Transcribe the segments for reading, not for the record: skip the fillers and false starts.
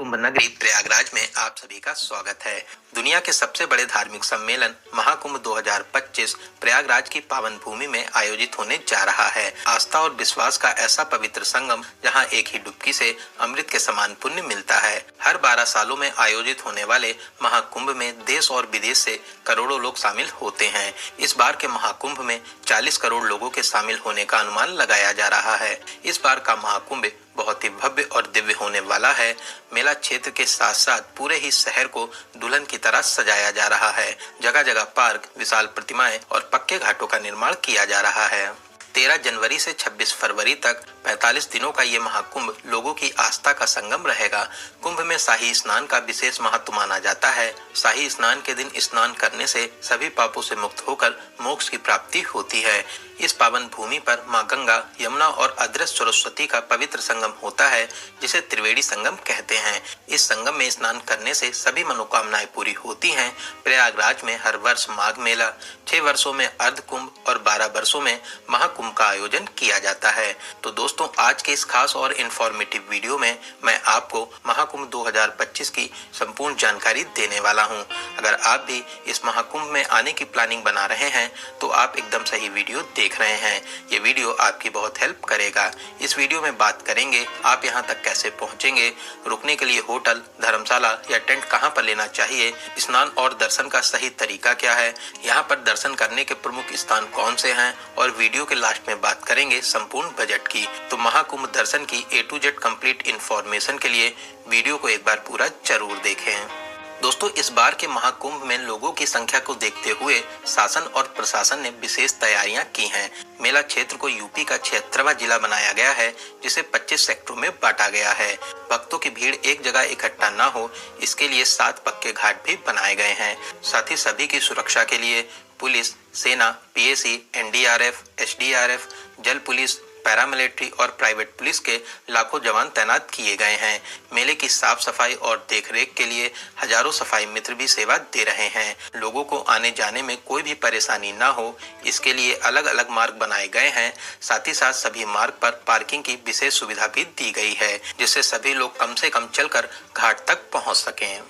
कुंभ नगरी प्रयागराज में आप सभी का स्वागत है। दुनिया के सबसे बड़े धार्मिक सम्मेलन महाकुंभ 2025 प्रयागराज की पावन भूमि में आयोजित होने जा रहा है। आस्था और विश्वास का ऐसा पवित्र संगम जहां एक ही डुबकी से अमृत के समान पुण्य मिलता है। हर 12 सालों में आयोजित होने वाले महाकुंभ में देश और विदेश से करोड़ों लोग शामिल होते हैं। इस बार के महाकुंभ में 40 करोड़ लोगों के शामिल होने का अनुमान लगाया जा रहा है। इस बार का महाकुंभ बहुत ही भव्य और दिव्य होने वाला है। मेला क्षेत्र के साथ साथ पूरे ही शहर को दुल्हन की तरह सजाया जा रहा है। जगह जगह पार्क, विशाल प्रतिमाएं और पक्के घाटों का निर्माण किया जा रहा है। 13 जनवरी से 26 फरवरी तक 45 दिनों का ये महाकुंभ लोगों की आस्था का संगम रहेगा। कुंभ में शाही स्नान का विशेष महत्व माना जाता है। शाही स्नान के दिन स्नान करने से सभी पापों से मुक्त होकर मोक्ष की प्राप्ति होती है। इस पावन भूमि पर मां गंगा, यमुना और अदृश्य सरस्वती का पवित्र संगम होता है, जिसे त्रिवेणी संगम कहते हैं। इस संगम में स्नान करने से सभी मनोकामनाएं पूरी होती हैं। प्रयागराज में हर वर्ष माघ मेला, 6 वर्षों में अर्ध कुंभ और 12 वर्षों में महाकुंभ का आयोजन किया जाता है। तो दोस्तों, आज के इस खास और इंफॉर्मेटिव वीडियो में मैं आपको महाकुंभ 2025 की संपूर्ण जानकारी देने वाला हूं। अगर आप भी इस महाकुंभ में आने की प्लानिंग बना रहे हैं तो आप एकदम सही वीडियो देख रहे हैं। ये वीडियो आपकी बहुत हेल्प करेगा। इस वीडियो में बात करेंगे आप यहाँ तक कैसे पहुँचेंगे, रुकने के लिए होटल, धर्मशाला या टेंट कहाँ पर लेना चाहिए, स्नान और दर्शन का सही तरीका क्या है, यहाँ पर दर्शन करने के प्रमुख स्थान कौन से हैं, और वीडियो के लास्ट में बात करेंगे संपूर्ण बजट की। तो महाकुंभ दर्शन की A to Z complete information के लिए वीडियो को एक बार पूरा जरूर देखें। दोस्तों, इस बार के महाकुंभ में लोगों की संख्या को देखते हुए शासन और प्रशासन ने विशेष तैयारियां की हैं। मेला क्षेत्र को यूपी का 76वां जिला बनाया गया है, जिसे 25 सेक्टरों में बांटा गया है। भक्तों की भीड़ एक जगह इकट्ठा न हो, इसके लिए 7 पक्के घाट भी बनाए गए हैं। साथ ही सभी की सुरक्षा के लिए पुलिस, सेना, PAC, NDRF, SDRF, जल पुलिस, पैरामिलिट्री और प्राइवेट पुलिस के लाखों जवान तैनात किए गए हैं। मेले की साफ सफाई और देखरेख के लिए हजारों सफाई मित्र भी सेवा दे रहे हैं। लोगों को आने जाने में कोई भी परेशानी ना हो, इसके लिए अलग अलग मार्ग बनाए गए हैं। साथ ही साथ सभी मार्ग पर पार्किंग की विशेष सुविधा भी दी गई है, जिससे सभी लोग कम से कम चलकर घाट तक पहुंच सकें।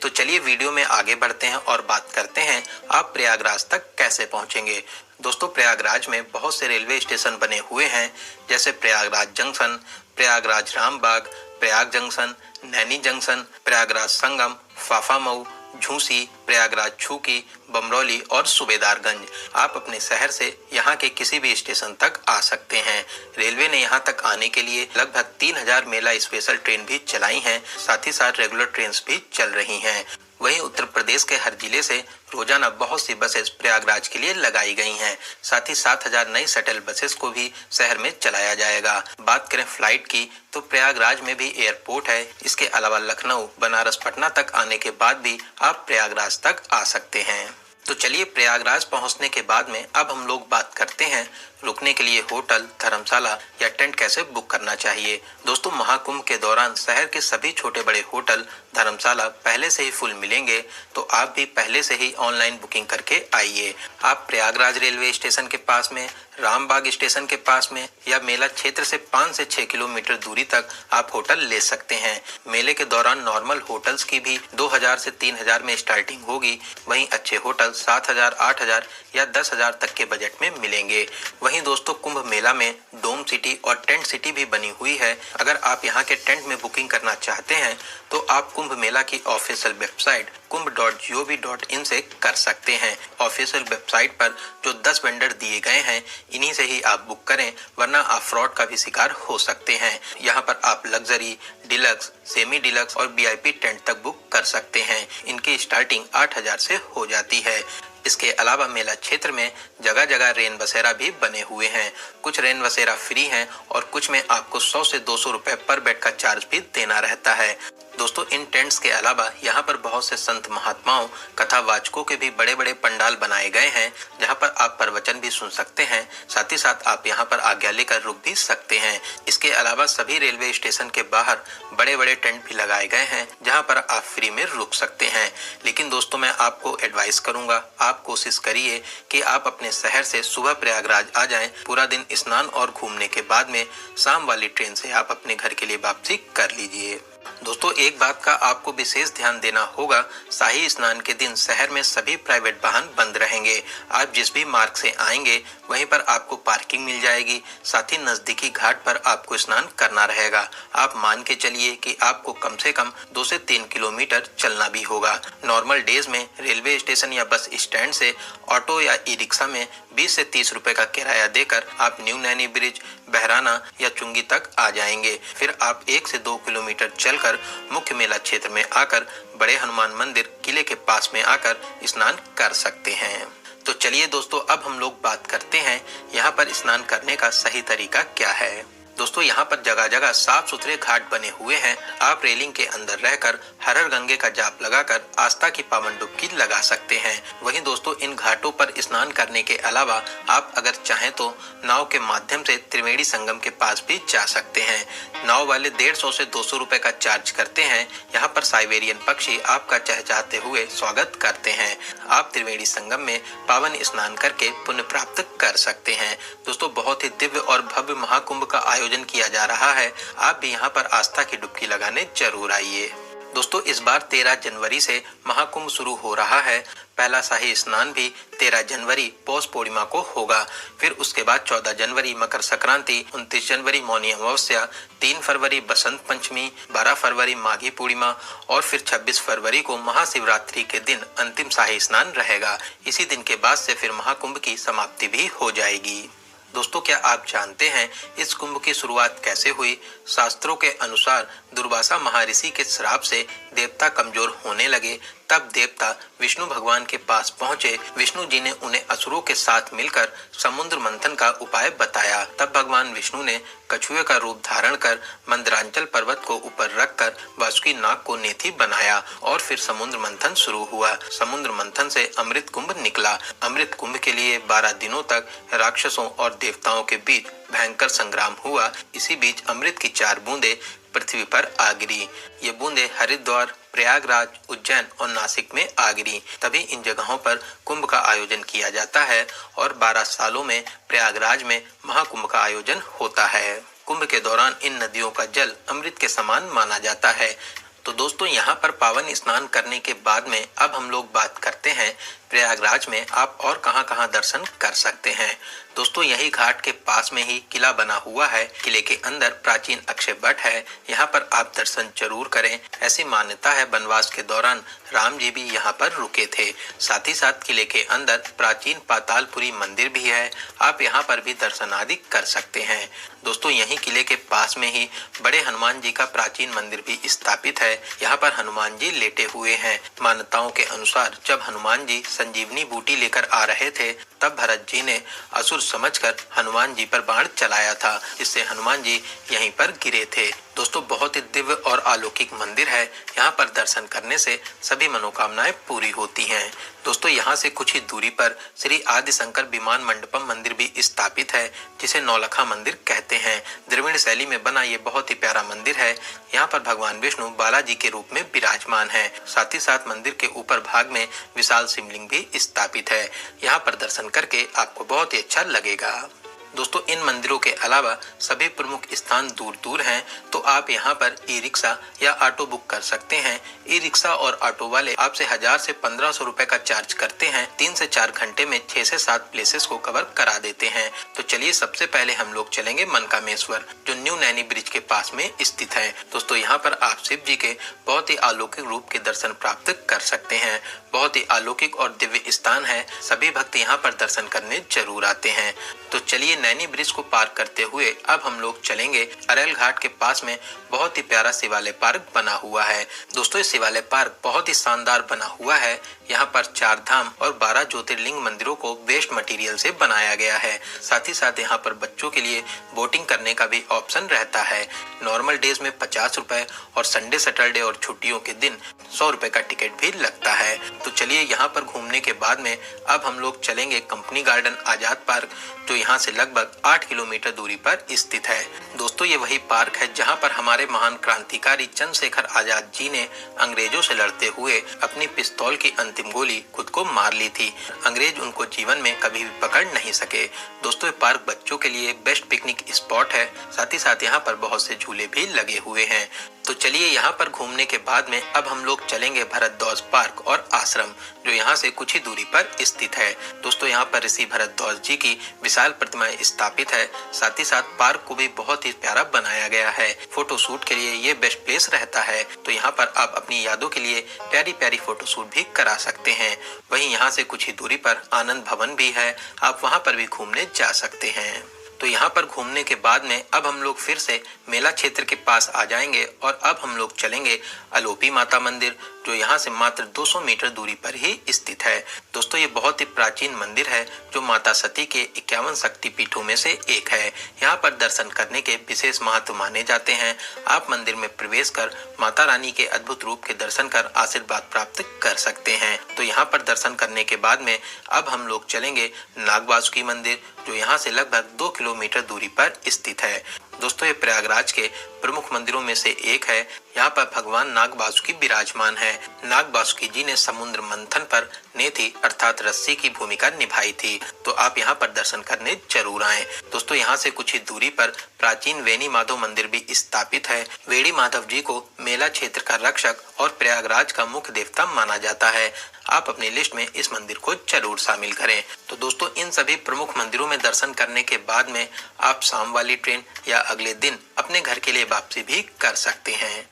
तो चलिए वीडियो में आगे बढ़ते हैं और बात करते हैं आप प्रयागराज तक कैसे पहुंचेंगे। दोस्तों, प्रयागराज में बहुत से रेलवे स्टेशन बने हुए हैं, जैसे Prayagraj junction, Prayagraj Rambagh, Prayag junction, Naini junction, Prayagraj Sangam, Phaphamau, Jhusi, Prayagraj Chheoki, Bamrauli और सूबेदारगंज। आप अपने शहर से यहाँ के किसी भी स्टेशन तक आ सकते हैं। रेलवे ने यहाँ तक आने के लिए लगभग 3000 मेला स्पेशल ट्रेन भी चलाई हैं। साथ ही साथ रेगुलर ट्रेन भी चल रही हैं। वहीं उत्तर प्रदेश के हर जिले से रोजाना बहुत सी बसेस प्रयागराज के लिए लगाई गई हैं। साथ ही 7000 नई शटल बसेस को भी शहर में चलाया जाएगा। बात करें फ्लाइट की, तो प्रयागराज में भी एयरपोर्ट है। इसके अलावा लखनऊ, बनारस, पटना तक आने के बाद भी आप प्रयागराज तक आ सकते हैं। तो चलिए, प्रयागराज पहुंचने के बाद में अब हम लोग बात करते हैं रुकने के लिए होटल, धर्मशाला या टेंट कैसे बुक करना चाहिए। दोस्तों, महाकुंभ के दौरान शहर के सभी छोटे बड़े होटल, धर्मशाला पहले से ही फुल मिलेंगे, तो आप भी पहले से ही ऑनलाइन बुकिंग करके आइए। आप प्रयागराज रेलवे स्टेशन के पास में, रामबाग स्टेशन के पास में या मेला क्षेत्र से 5 से 6 किलोमीटर दूरी तक आप होटल ले सकते हैं। मेले के दौरान नॉर्मल होटल्स की भी 2000 से 3000 में स्टार्टिंग होगी। वहीं अच्छे होटल 7000, 8000 या 10,000 तक के बजट में मिलेंगे। वहीं दोस्तों, कुंभ मेला में डोम सिटी और टेंट सिटी भी बनी हुई है। अगर आप यहाँ के टेंट में बुकिंग करना चाहते हैं तो आप कुंभ मेला की ऑफिशियल वेबसाइट kumbh.gov.in से कर सकते हैं। ऑफिशियल वेबसाइट पर जो 10 वेंडर दिए गए हैं, इन्हीं से ही आप बुक करें, वरना आप फ्रॉड का भी शिकार हो सकते हैं। यहाँ पर आप लग्जरी, डिलक्स, सेमी डिलक्स और VIP टेंट तक बुक कर सकते हैं। इनकी स्टार्टिंग 8000 से हो जाती है। इसके अलावा मेला क्षेत्र में जगह जगह रेन बसेरा भी बने हुए हैं। कुछ रेन बसेरा फ्री हैं और कुछ में आपको 100 से 200 रुपए पर बेड का चार्ज भी देना रहता है। दोस्तों, इन टेंट्स के अलावा यहाँ पर बहुत से संत महात्माओं, कथावाचकों के भी बड़े बड़े पंडाल बनाए गए हैं, जहाँ पर आप प्रवचन भी सुन सकते हैं। साथ ही साथ आप यहाँ पर आज्ञा लेकर रुक भी सकते हैं। इसके अलावा सभी रेलवे स्टेशन के बाहर बड़े बड़े टेंट भी लगाए गए हैं, जहाँ पर आप फ्री में रुक सकते हैं। लेकिन दोस्तों, मैं आपको एडवाइस करूंगा, आप कोशिश करिए कि आप अपने शहर से सुबह प्रयागराज आ जाएं। पूरा दिन स्नान और घूमने के बाद में शाम वाली ट्रेन से आप अपने घर के लिए वापसी कर लीजिए। दोस्तों एक बात का आपको विशेष ध्यान देना होगा, शाही स्नान के दिन शहर में सभी प्राइवेट वाहन बंद रहेंगे। आप जिस भी मार्ग से आएंगे वहीं पर आपको पार्किंग मिल जाएगी। साथ ही नजदीकी घाट पर आपको स्नान करना रहेगा। आप मान के चलिए कि आपको कम से कम 2 से 3 किलोमीटर चलना भी होगा। नॉर्मल डेज में रेलवे स्टेशन या बस स्टैंड से ऑटो या ई रिक्शा में 20 से 30 रुपए का किराया देकर आप न्यू नैनी ब्रिज, बहराना या चुंगी तक आ जाएंगे। फिर आप 1 से 2 किलोमीटर चलकर मुख्य मेला क्षेत्र में आकर बड़े हनुमान मंदिर किले के पास में आकर स्नान कर सकते हैं। तो चलिए दोस्तों, अब हम लोग बात करते हैं यहाँ पर स्नान करने का सही तरीका क्या है। दोस्तों यहाँ पर जगह जगह साफ सुथरे घाट बने हुए हैं। आप रेलिंग के अंदर रहकर हर हर गंगे का जाप लगाकर आस्था की पावन डुबकी लगा सकते हैं। वहीं दोस्तों इन घाटों पर स्नान करने के अलावा आप अगर चाहें तो नाव के माध्यम से त्रिवेणी संगम के पास भी जा सकते हैं। नाव वाले 150 से 200 रुपए का चार्ज करते हैं। यहाँ पर साइबेरियन पक्षी आपका चहचहाते हुए स्वागत करते हैं। आप त्रिवेणी संगम में पावन स्नान करके पुण्य प्राप्त कर सकते हैं। दोस्तों बहुत ही दिव्य और भव्य महाकुंभ का आयोजन किया जा रहा है। आप भी यहाँ पर आस्था की डुबकी लगाने जरूर आइए। दोस्तों इस बार 13 जनवरी से महाकुंभ शुरू हो रहा है। पहला शाही स्नान भी 13 जनवरी पौष पूर्णिमा को होगा। फिर उसके बाद 14 जनवरी मकर संक्रांति, 29 जनवरी मौनी अमावस्या, 3 फरवरी बसंत पंचमी, 12 फरवरी माघी पूर्णिमा और फिर 26 फरवरी को महाशिवरात्रि के दिन अंतिम शाही स्नान रहेगा। इसी दिन के बाद से फिर महाकुंभ की समाप्ति भी हो जाएगी। दोस्तों क्या आप जानते हैं इस कुंभ की शुरुआत कैसे हुई? शास्त्रों के अनुसार दुर्वासा महर्षि के श्राप से देवता कमजोर होने लगे। तब देवता विष्णु भगवान के पास पहुंचे। विष्णु जी ने उन्हें असुरों के साथ मिलकर समुद्र मंथन का उपाय बताया। तब भगवान विष्णु ने कछुए का रूप धारण कर मंदरांचल पर्वत को ऊपर रखकर वासुकी नाग को नेति बनाया और फिर समुद्र मंथन शुरू हुआ। समुद्र मंथन से अमृत कुंभ निकला। अमृत कुंभ के लिए 12 दिनों तक राक्षसों और देवताओं के बीच भयंकर संग्राम हुआ। इसी बीच अमृत की 4 बूंदें पृथ्वी पर आ गिरी। ये बूंदें हरिद्वार, प्रयागराज, उज्जैन और नासिक में आ गिरी। तभी इन जगहों पर कुंभ का आयोजन किया जाता है और 12 सालों में प्रयागराज में महाकुंभ का आयोजन होता है। कुंभ के दौरान इन नदियों का जल अमृत के समान माना जाता है। तो दोस्तों यहाँ पर पावन स्नान करने के बाद में अब हम लोग बात करते हैं प्रयागराज में आप और कहां-कहां दर्शन कर सकते हैं। दोस्तों यही घाट के पास में ही किला बना हुआ है। किले के अंदर प्राचीन अक्षय वट है। यहाँ पर आप दर्शन जरूर करें। ऐसी मान्यता है वनवास के दौरान राम जी भी यहाँ पर रुके थे। साथ ही साथ किले के अंदर प्राचीन पातालपुरी मंदिर भी है। आप यहाँ पर भी दर्शन आदि कर सकते हैं। दोस्तों यही किले के पास में ही बड़े हनुमान जी का प्राचीन मंदिर भी स्थापित है। यहाँ पर हनुमान जी लेटे हुए हैं। मान्यताओं के अनुसार जब हनुमान जी संजीवनी बूटी लेकर आ रहे थे तब भरत जी ने असुर समझकर हनुमान जी पर बाण चलाया था, जिससे हनुमान जी यहीं पर गिरे थे। दोस्तों बहुत ही दिव्य और अलौकिक मंदिर है। यहाँ पर दर्शन करने से सभी मनोकामनाएं पूरी होती हैं। दोस्तों यहाँ से कुछ ही दूरी पर श्री आदि शंकर विमान मंडपम मंदिर भी स्थापित है, जिसे नौलखा मंदिर कहते हैं। द्रविड़ शैली में बना ये बहुत ही प्यारा मंदिर है। यहाँ पर भगवान विष्णु बालाजी के रूप में विराजमान है। साथ ही साथ मंदिर के ऊपर भाग में विशाल शिवलिंग भी स्थापित है। यहाँ पर दर्शन करके आपको बहुत ही अच्छा लगेगा। दोस्तों इन मंदिरों के अलावा सभी प्रमुख स्थान दूर दूर हैं, तो आप यहाँ पर ई रिक्शा या ऑटो बुक कर सकते हैं। ई रिक्शा और ऑटो वाले आपसे 1000 से 1500 रुपए का चार्ज करते हैं। 3 से 4 घंटे में 6 से 7 प्लेसेस को कवर करा देते हैं। तो चलिए सबसे पहले हम लोग चलेंगे मनकामेश्वर, जो न्यू नैनी ब्रिज के पास में स्थित है। दोस्तों यहाँ पर आप शिव जी के बहुत ही अलौकिक रूप के दर्शन प्राप्त कर सकते हैं। बहुत ही अलौकिक और दिव्य स्थान है। सभी भक्त यहाँ पर दर्शन करने जरूर आते हैं। तो चलिए नैनी ब्रिज को पार करते हुए अब हम लोग चलेंगे अरेल घाट के पास में बहुत ही प्यारा शिवालय पार्क बना हुआ है। दोस्तों इस शिवालय पार्क बहुत ही शानदार बना हुआ है। यहाँ पर 4 धाम और 12 ज्योतिर्लिंग मंदिरों को वेस्ट मटेरियल से बनाया गया है। साथ ही साथ यहाँ पर बच्चों के लिए बोटिंग करने का भी ऑप्शन रहता है। नॉर्मल डेज में 50 रुपए और संडे सैटरडे और छुट्टियों के दिन 100 रुपए का टिकट भी लगता है। तो चलिए यहाँ पर घूमने के बाद में अब हम लोग चलेंगे कंपनी गार्डन आजाद पार्क, जो यहाँ से लगभग लगभग 8 किलोमीटर दूरी पर स्थित है। दोस्तों ये वही पार्क है जहां पर हमारे महान क्रांतिकारी चंद्रशेखर आजाद जी ने अंग्रेजों से लड़ते हुए अपनी पिस्तौल की अंतिम गोली खुद को मार ली थी। अंग्रेज उनको जीवन में कभी भी पकड़ नहीं सके। दोस्तों ये पार्क बच्चों के लिए बेस्ट पिकनिक स्पॉट है। साथ ही साथ यहाँ पर बहुत से झूले भी लगे हुए हैं। तो चलिए यहाँ पर घूमने के बाद में अब हम लोग चलेंगे भरद्वाज पार्क और आश्रम, जो यहाँ से कुछ ही दूरी पर स्थित है। दोस्तों यहाँ पर ऋषि भरद्वाज जी की विशाल प्रतिमाएं स्थापित है। साथ ही साथ पार्क को भी बहुत ही प्यारा बनाया गया है। फोटो शूट के लिए ये बेस्ट प्लेस रहता है। तो यहाँ पर आप अपनी यादों के लिए प्यारी प्यारी फोटो शूट भी करा सकते हैं। वहीं यहाँ से कुछ ही दूरी पर आनंद भवन भी है, आप वहाँ पर भी घूमने जा सकते हैं। तो यहाँ पर घूमने के बाद में अब हम लोग फिर से मेला क्षेत्र के पास आ जाएंगे और अब हम लोग चलेंगे अलोपी माता मंदिर, जो यहाँ से मात्र 200 मीटर दूरी पर ही स्थित है। दोस्तों ये बहुत ही प्राचीन मंदिर है जो माता सती के 51 शक्तिपीठों में से एक है। यहाँ पर दर्शन करने के विशेष महत्व माने जाते हैं। आप मंदिर में प्रवेश कर माता रानी के अद्भुत रूप के दर्शन कर आशीर्वाद प्राप्त कर सकते हैं। तो यहाँ पर दर्शन करने के बाद में अब हम लोग चलेंगे नाग वासुकी मंदिर, जो यहाँ से लगभग 2 किलोमीटर दूरी पर स्थित है। दोस्तों ये प्रयागराज के प्रमुख मंदिरों में से एक है। यहाँ पर भगवान नाग वासुकी विराजमान है। नाग वासुकी जी ने समुद्र मंथन पर नेति अर्थात रस्सी की भूमिका निभाई थी। तो आप यहाँ पर दर्शन करने जरूर आएं। दोस्तों यहाँ से कुछ ही दूरी पर प्राचीन वेणी माधव मंदिर भी स्थापित है। वेणी माधव जी को मेला क्षेत्र का रक्षक और प्रयागराज का मुख्य देवता माना जाता है। आप अपनी लिस्ट में इस मंदिर को जरूर शामिल करें। तो दोस्तों इन सभी प्रमुख मंदिरों में दर्शन करने के बाद में आप शाम वाली ट्रेन या अगले दिन अपने घर के लिए वापसी भी कर सकते हैं।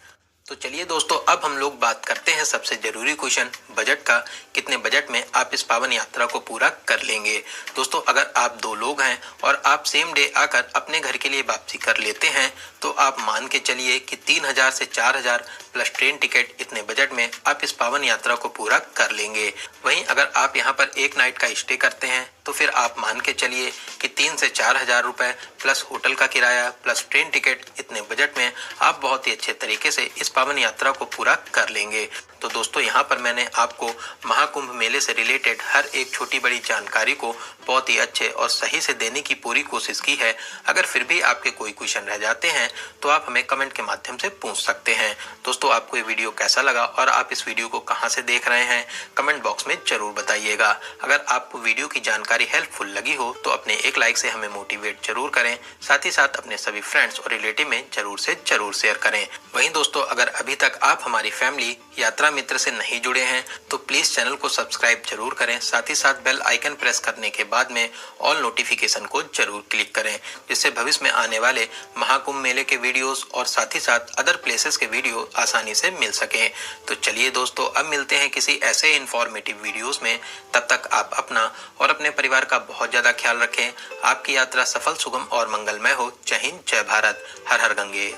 तो चलिए दोस्तों अब हम लोग बात करते हैं सबसे जरूरी क्वेश्चन बजट का। कितने बजट में आप इस पावन यात्रा को पूरा कर लेंगे। दोस्तों अगर आप 2 लोग हैं और आप सेम डे आकर अपने घर के लिए वापसी कर लेते हैं तो आप मान के चलिए कि 3000 से 4000 प्लस ट्रेन टिकट, इतने बजट में आप इस पावन यात्रा को पूरा कर लेंगे। वहीं अगर आप यहाँ पर एक नाइट का स्टे करते हैं तो फिर आप मान के चलिए कि 3 से 4000 रुपए प्लस होटल का किराया प्लस ट्रेन टिकट, इतने बजट में आप बहुत ही अच्छे तरीके से इस पावन यात्रा को पूरा कर लेंगे। तो दोस्तों यहाँ पर मैंने आपको महाकुंभ मेले से रिलेटेड हर एक छोटी बड़ी जानकारी को बहुत ही अच्छे और सही से देने की पूरी कोशिश की है। अगर फिर भी आपके कोई क्वेश्चन रह जाते हैं तो आप हमें कमेंट के माध्यम से पूछ सकते हैं। दोस्तों आपको ये वीडियो कैसा लगा और आप इस वीडियो को कहां से देख रहे हैं कमेंट बॉक्स में जरूर बताइएगा। अगर आपको वीडियो की जानकारी हेल्पफुल लगी हो तो अपने एक लाइक से हमें मोटिवेट जरूर करें। साथ ही साथ अपने सभी फ्रेंड्स और रिलेटिव में जरूर से जरूर शेयर करें। वहीं दोस्तों अगर अभी तक आप हमारी फैमिली यात्रा मित्र से नहीं जुड़े हैं तो प्लीज चैनल को सब्सक्राइब जरूर करें। साथ ही साथ बेल आइकन प्रेस करने के बाद में ऑल नोटिफिकेशन को जरूर क्लिक करें, जिससे भविष्य में आने वाले महाकुंभ मेले के वीडियोस और साथ ही साथ अदर प्लेसेस के वीडियो आसानी से मिल सके। तो चलिए दोस्तों अब मिलते हैं किसी ऐसे इंफॉर्मेटिव वीडियोस में। तब तक आप अपना और अपने परिवार का बहुत ज्यादा ख्याल रखें। आपकी यात्रा सफल, सुगम और मंगलमय हो। जय हिंद, जय भारत, हर हर गंगे।